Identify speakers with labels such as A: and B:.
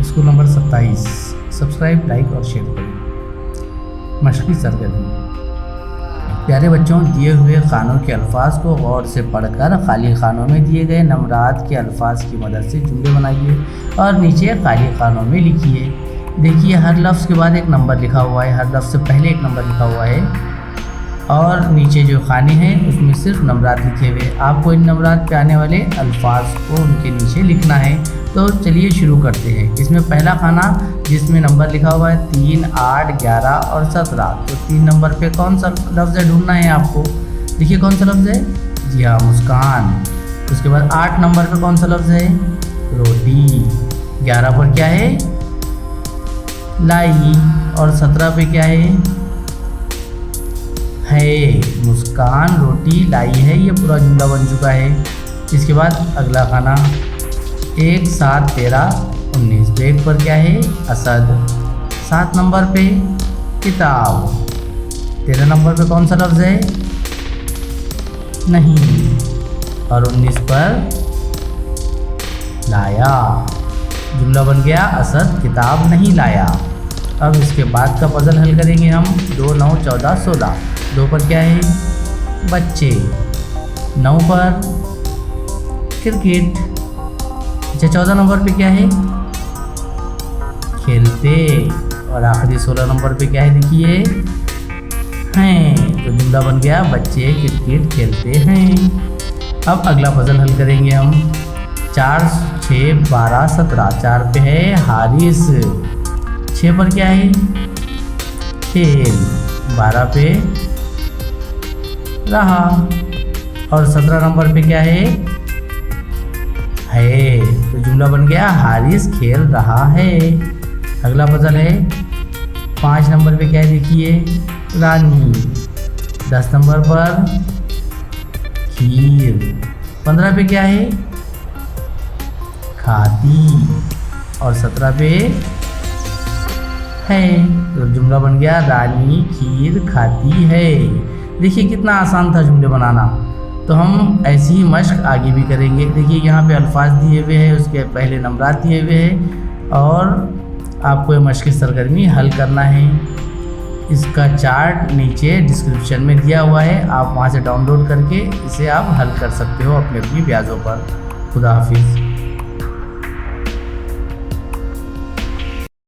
A: School number 27। Subscribe, like और share करें। मशक़ी सरगर्मी। प्यारे बच्चों, दिए हुए खानों के अल्फाज को गौर से पढ़कर खाली खानों में दिए गए नंबरात के अल्फाज की मदद से जुमले बनाइए और नीचे खाली खानों में लिखिए। देखिए, हर लफ्ज़ के बाद एक नंबर लिखा हुआ है, हर लफ्ज़ से पहले एक नंबर लिखा हुआ है और नीचे जो खाने हैं उसमें सिर्फ नंबरात लिखे हुए। आपको इन नंबरात पे आने वाले अल्फाज को उनके नीचे लिखना है। तो चलिए शुरू करते हैं। इसमें पहला खाना जिसमें नंबर लिखा हुआ है 3, 8, 11 और 17। तो 3 नंबर पे कौन सा लफ्ज़ है ढूंढना है आपको। देखिए कौन सा लफ्ज़ है, जी हाँ, मुस्कान। उसके बाद 8 नंबर पे कौन सा लफ्ज़ है, रोटी। 11 पर क्या है, लाई। और 17 पे क्या है, मुस्कान, रोटी, लाई है। ये पूरा जुमला बन चुका है। इसके बाद अगला खाना 1, 7, 13, 19। बैग पर क्या है, असद। 7 नंबर पे किताब। 13 नंबर पे कौन सा लफ्ज़ है, नहीं। और 19 पर लाया। जुमला बन गया, असद किताब नहीं लाया। अब इसके बाद का पज़ल हल करेंगे हम। 2, 9, 14, 16। 2 पर क्या है, बच्चे। 9 पर क्रिकेट। अच्छा, 14 नंबर पे क्या है, खेलते। और आखिरी 16 नंबर पे क्या है, देखिए, हैं। तो जुमला बन गया, बच्चे क्रिकेट खेलते हैं। अब अगला पज़ल हल करेंगे हम। 4, 6, 12, 17। 4 पे है हारिस। 6 पर क्या है, खेल। 12 पे रहा। और 17 नंबर पे क्या है, तो जुमला बन गया, हारिस खेल रहा है। अगला पज़ल है 5 नंबर पे क्या है, देखिए, रानी। 10 नंबर पर खीर। 15 पे क्या है, खाती। और 17 पे है। तो जुमला बन गया, रानी खीर खाती है। देखिए कितना आसान था जुमले बनाना। तो हम ऐसी ही मश्क आगे भी करेंगे। देखिए यहाँ पे अल्फाज दिए हुए हैं, उसके पहले नंबरात दिए हुए हैं और आपको ये मश्क सरगर्मी हल करना है। इसका चार्ट नीचे डिस्क्रिप्शन में दिया हुआ है, आप वहाँ से डाउनलोड करके इसे आप हल कर सकते हो अपनी अपनी ब्याजों पर। खुदा हाफिज़।